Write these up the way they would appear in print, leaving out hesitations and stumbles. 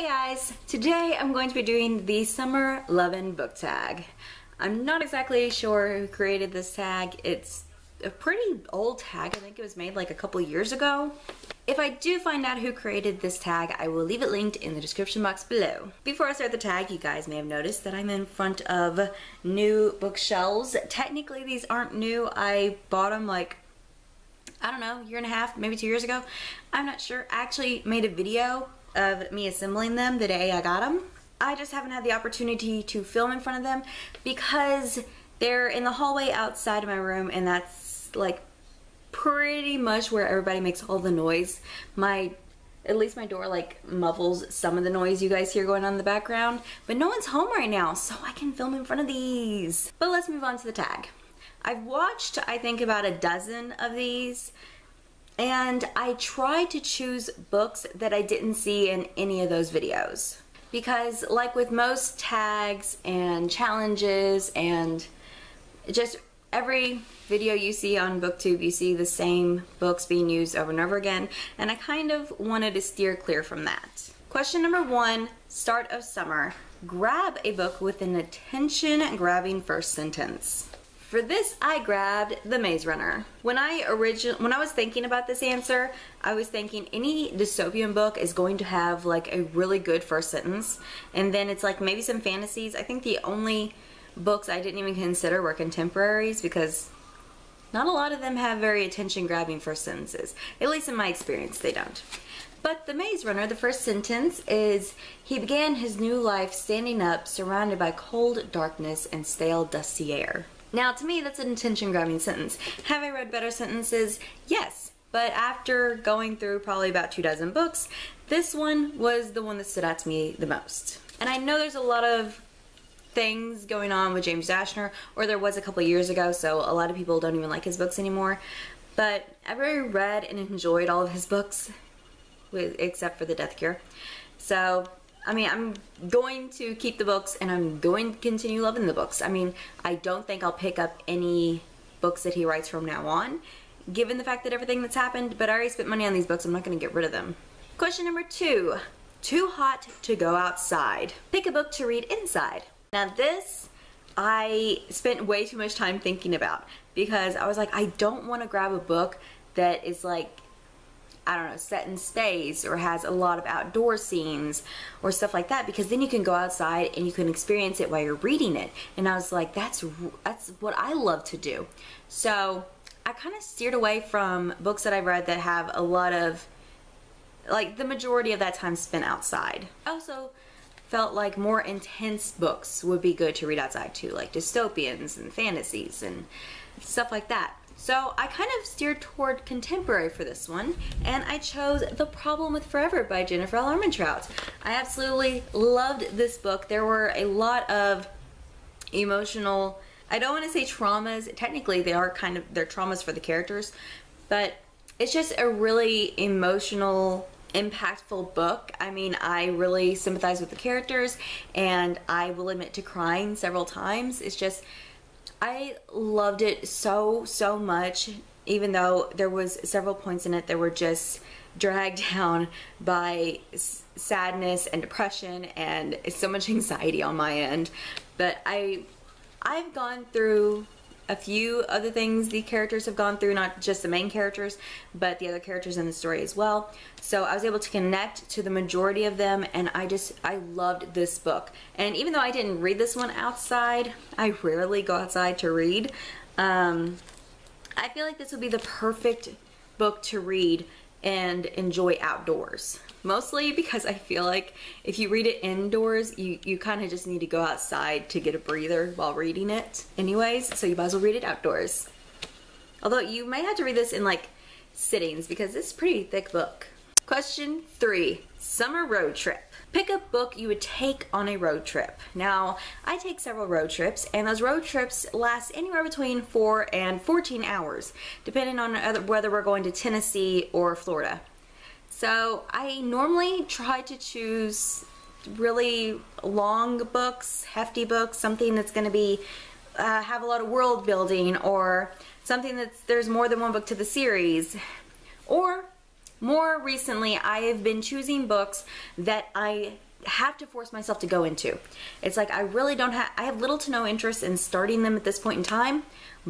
Hey guys! Today I'm going to be doing the Summer Lovin' book tag. I'm not exactly sure who created this tag. It's a pretty old tag. I think it was made like a couple years ago. If I do find out who created this tag, I will leave it linked in the description box below. Before I start the tag, you guys may have noticed that I'm in front of new bookshelves. Technically these aren't new. I bought them like, I don't know, a year and a half, maybe 2 years ago. I'm not sure. I actually made a video of me assembling them the day I got them. I just haven't had the opportunity to film in front of them because they're in the hallway outside of my room, and that's like pretty much where everybody makes all the noise. At least my door like muffles some of the noise you guys hear going on in the background, but no one's home right now, so I can film in front of these. But let's move on to the tag. I've watched, I think, about a dozen of these, and I tried to choose books that I didn't see in any of those videos. Because like with most tags and challenges and just every video you see on BookTube, you see the same books being used over and over again, and I kind of wanted to steer clear from that. Question number 1, start of summer. Grab a book with an attention-grabbing first sentence. For this, I grabbed The Maze Runner. When I was thinking about this answer, I was thinking any dystopian book is going to have like a really good first sentence, and then it's like maybe some fantasies. I think the only books I didn't even consider were contemporaries because not a lot of them have very attention-grabbing first sentences. At least in my experience, they don't. But The Maze Runner, the first sentence is, he began his new life standing up, surrounded by cold darkness and stale, dusty air. Now, to me, that's an attention-grabbing sentence. Have I read better sentences? Yes. But after going through probably about 24 books, this one was the one that stood out to me the most. And I know there's a lot of things going on with James Dashner, or there was a couple years ago, so a lot of people don't even like his books anymore. But I've already read and enjoyed all of his books, except for The Death Cure. So, I mean, I'm going to keep the books, and I'm going to continue loving the books. I mean, I don't think I'll pick up any books that he writes from now on, given the fact that everything that's happened, but I already spent money on these books. I'm not going to get rid of them. Question number 2, too hot to go outside. Pick a book to read inside. Now this, I spent way too much time thinking about, because I was like, I don't want to grab a book that is like, I don't know, set in space or has a lot of outdoor scenes or stuff like that, because then you can go outside and you can experience it while you're reading it. And I was like, that's what I love to do. So I kind of steered away from books that I've read that have a lot of, like, the majority of that time spent outside. I also felt like more intense books would be good to read outside too, like dystopians and fantasies and stuff like that. So I kind of steered toward contemporary for this one, and I chose The Problem with Forever by Jennifer L. Armentrout. I absolutely loved this book. There were a lot of emotional, I don't want to say traumas, technically they are kind of, they're traumas for the characters, but it's just a really emotional, impactful book. I mean, I really sympathize with the characters, and I will admit to crying several times. It's just, I loved it so much, even though there was several points in it that were just dragged down by sadness and depression and so much anxiety on my end. But I've gone through a few other things the characters have gone through, not just the main characters, but the other characters in the story as well. So I was able to connect to the majority of them, and I loved this book. And even though I didn't read this one outside, I rarely go outside to read, I feel like this would be the perfect book to read and enjoy outdoors. Mostly because I feel like if you read it indoors, you kind of just need to go outside to get a breather while reading it anyways, so you might as well read it outdoors. Although you may have to read this in like sittings, because this is a pretty thick book. Question 3, summer road trip. Pick a book you would take on a road trip. Now, I take several road trips, and those road trips last anywhere between 4 and 14 hours, depending on whether we're going to Tennessee or Florida. So I normally try to choose really long books, hefty books, something that's going to be have a lot of world building, or something there's more than one book to the series, or more recently, I have been choosing books that I have to force myself to go into. It's like I really don't have, I have little to no interest in starting them at this point in time,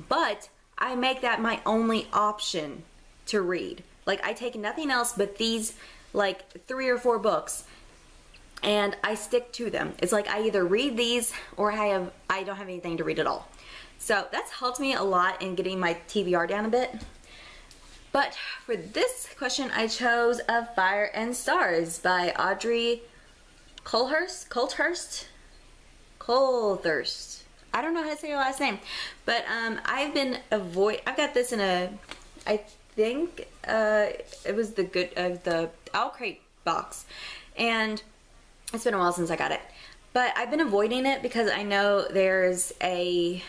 but I make that my only option to read. Like I take nothing else but these like 3 or 4 books and I stick to them. It's like I either read these or I don't have anything to read at all. So that's helped me a lot in getting my TBR down a bit. But for this question, I chose Of Fire and Stars by Audrey Coulthurst. I don't know how to say her last name, but I've got this in a, I think it was the Owl Crate box, and it's been a while since I got it. But I've been avoiding it because I know it's a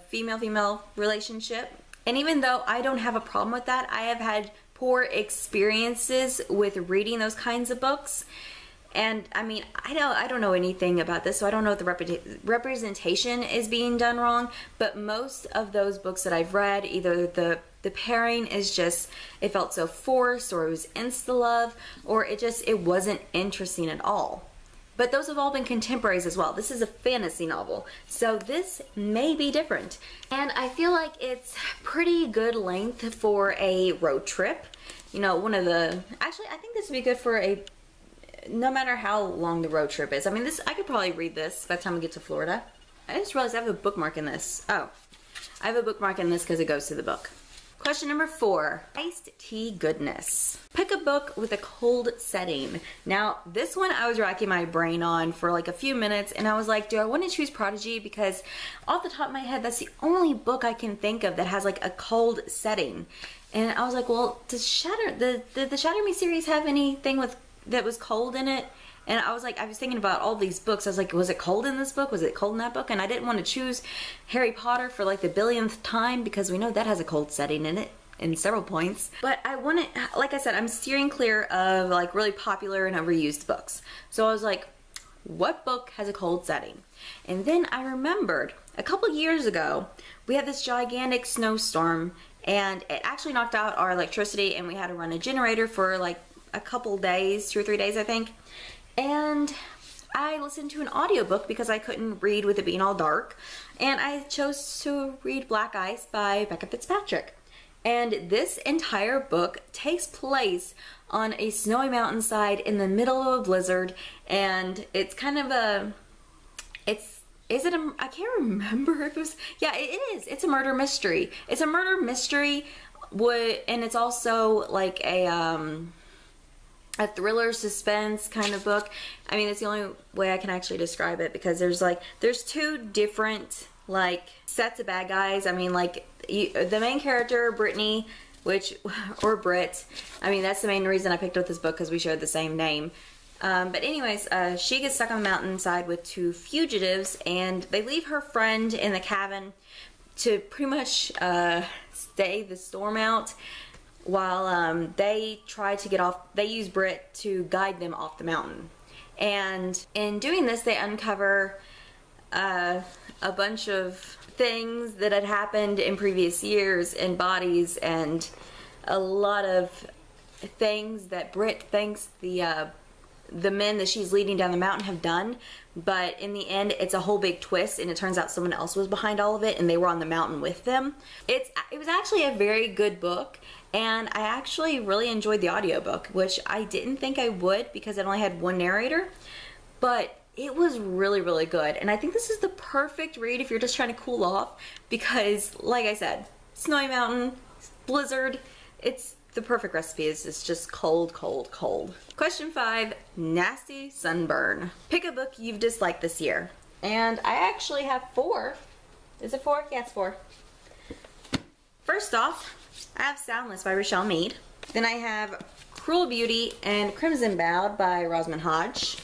female-female relationship. And even though I don't have a problem with that, I have had poor experiences with reading those kinds of books. And I mean, I don't know anything about this, so I don't know if the representation is being done wrong, but most of those books that I've read, either the pairing is just, it felt so forced, or it was insta-love, or it wasn't interesting at all. But those have all been contemporaries as well. This is a fantasy novel, so this may be different. And I feel like it's pretty good length for a road trip. You know, actually I think this would be good for no matter how long the road trip is. I mean, I could probably read this by the time we get to Florida. I just realized I have a bookmark in this. Oh, I have a bookmark in this because it goes to the book. Question number 4, iced tea goodness. Pick a book with a cold setting. Now, this one I was racking my brain on for like a few minutes, and I was like, do I want to choose Prodigy? Because off the top of my head, that's the only book I can think of that has like a cold setting. And I was like, well, did the Shatter Me series have anything that was cold in it? And I was thinking about all these books. I was like, was it cold in this book? Was it cold in that book? And I didn't want to choose Harry Potter for like the billionth time because we know that has a cold setting in it in several points. But I wanted, like I said, I'm steering clear of like really popular and overused books. So I was like, what book has a cold setting? And then I remembered a couple years ago, we had this gigantic snowstorm and it actually knocked out our electricity, and we had to run a generator for like a couple days, 2 or 3 days, I think. And I listened to an audiobook because I couldn't read with it being all dark, and I chose to read Black Ice by Becca Fitzpatrick. And this entire book takes place on a snowy mountainside in the middle of a blizzard, and it's kind of I can't remember if it was, yeah, it is. It's a murder mystery. It's a murder mystery, and it's also like a thriller suspense kind of book. I mean, it's the only way I can actually describe it, because there's 2 different like sets of bad guys. I mean, like the main character, Brittany, or Britt, I mean, that's the main reason I picked up this book, because we shared the same name. But anyways, she gets stuck on the mountainside with 2 fugitives, and they leave her friend in the cabin to pretty much stay the storm out, while they try to get off. They use Britt to guide them off the mountain. And in doing this, they uncover a bunch of things that had happened in previous years, and bodies, and a lot of things that Britt thinks the men that she's leading down the mountain have done. But in the end, it's a whole big twist, and it turns out someone else was behind all of it, and they were on the mountain with them. It was actually a very good book, and I actually really enjoyed the audiobook, which I didn't think I would because it only had 1 narrator, but it was really, really good. And I think this is the perfect read if you're just trying to cool off, because like I said, snowy mountain, blizzard, it's the perfect recipe. It's just cold, cold, cold. Question 5, nasty sunburn. Pick a book you've disliked this year. And I actually have 4. Is it 4? Yeah, it's 4. First off, I have Soundless by Rochelle Mead. Then I have Cruel Beauty and Crimson Bound by Rosamund Hodge.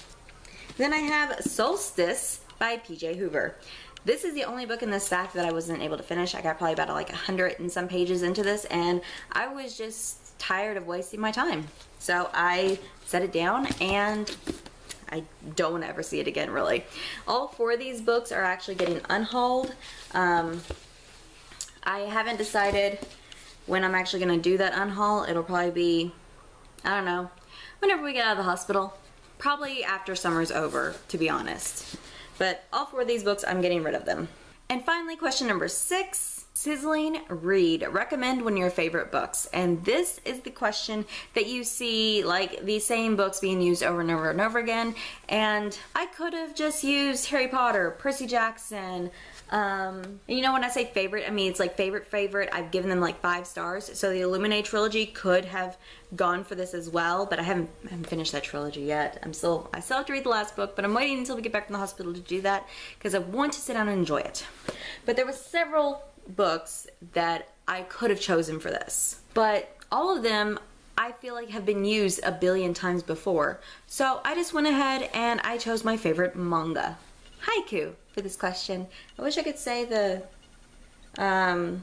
Then I have Solstice by PJ Hoover. This is the only book in this stack that I wasn't able to finish. I got probably about like 100 and some pages into this, and I was just tired of wasting my time. So I set it down, and I don't want to ever see it again, really. All 4 of these books are actually getting unhauled. I haven't decided when I'm actually gonna do that unhaul, it'll probably be, I don't know, whenever we get out of the hospital. Probably after summer's over, to be honest. But all 4 of these books, I'm getting rid of them. And finally, question number 6. Sizzling read. Recommend one of your favorite books. And this is the question that you see, like, these same books being used over and over and over again. And I could have just used Harry Potter, Percy Jackson. You know, when I say favorite, I mean it's like favorite. I've given them like 5 stars. So the Illuminate trilogy could have gone for this as well, but I haven't finished that trilogy yet. I still have to read the last book, but I'm waiting until we get back from the hospital to do that because I want to sit down and enjoy it. But there were several books that I could have chosen for this, but all of them I feel like have been used a billion times before. So I just went ahead and I chose my favorite manga, Haiku, for this question. I wish I could say the Haruchi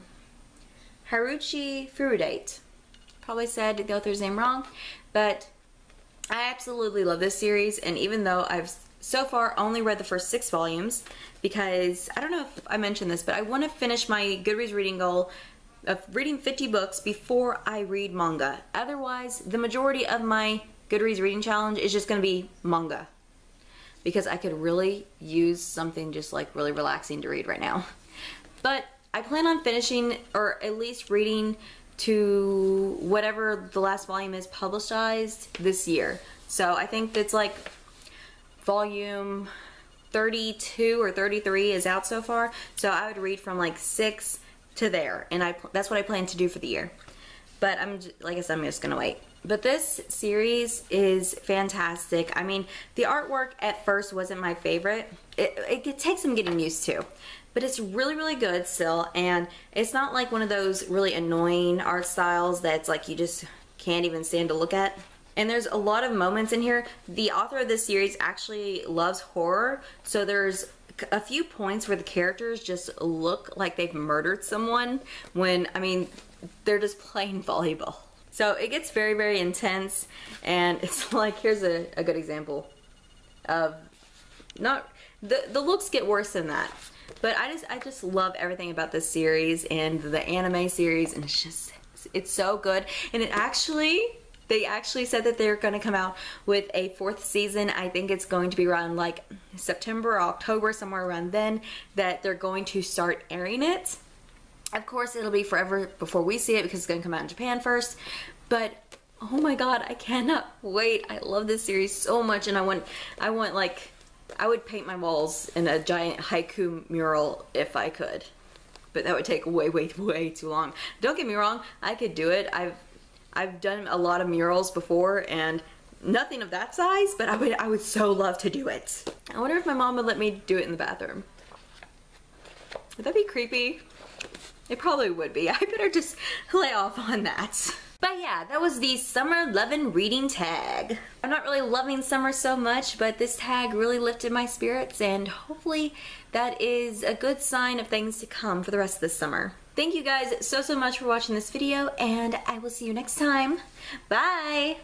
Furudate. Probably said the author's name wrong, but I absolutely love this series, and even though I've so far only read the first 6 volumes, because I don't know if I mentioned this, but I want to finish my Goodreads reading goal of reading 50 books before I read manga. Otherwise, the majority of my Goodreads reading challenge is just going to be manga, because I could really use something just like really relaxing to read right now. But I plan on finishing, or at least reading to whatever the last volume is publicized this year. So I think it's like volume 32 or 33 is out so far. So I would read from like 6 to there, and that's what I plan to do for the year. But like I said, I'm just gonna wait. But this series is fantastic. I mean, the artwork at first wasn't my favorite. It takes some getting used to, but it's really, really good still. And it's not like one of those really annoying art styles that's like you just can't even stand to look at. And there's a lot of moments in here. The author of this series actually loves horror, so there's a few points where the characters just look like they've murdered someone when, I mean, they're just playing volleyball. So it gets very, very intense, and it's like, here's a good example of not, the looks get worse than that. But I just love everything about this series and the anime series, and it's so good. And they actually said that they're going to come out with a 4th season. I think it's going to be around like September or October, somewhere around then, that they're going to start airing it. Of course, it'll be forever before we see it because it's going to come out in Japan first. But oh my god, I cannot wait. I love this series so much, and I want like, I would paint my walls in a giant haiku mural if I could. But that would take way, way, way too long. Don't get me wrong, I could do it. I've done a lot of murals before, and nothing of that size, but I would so love to do it. I wonder if my mom would let me do it in the bathroom. Would that be creepy? It probably would be. I better just lay off on that. But yeah, that was the Summer Lovin' reading tag. I'm not really loving summer so much, but this tag really lifted my spirits, and hopefully that is a good sign of things to come for the rest of the summer. Thank you guys so much for watching this video, and I will see you next time. Bye!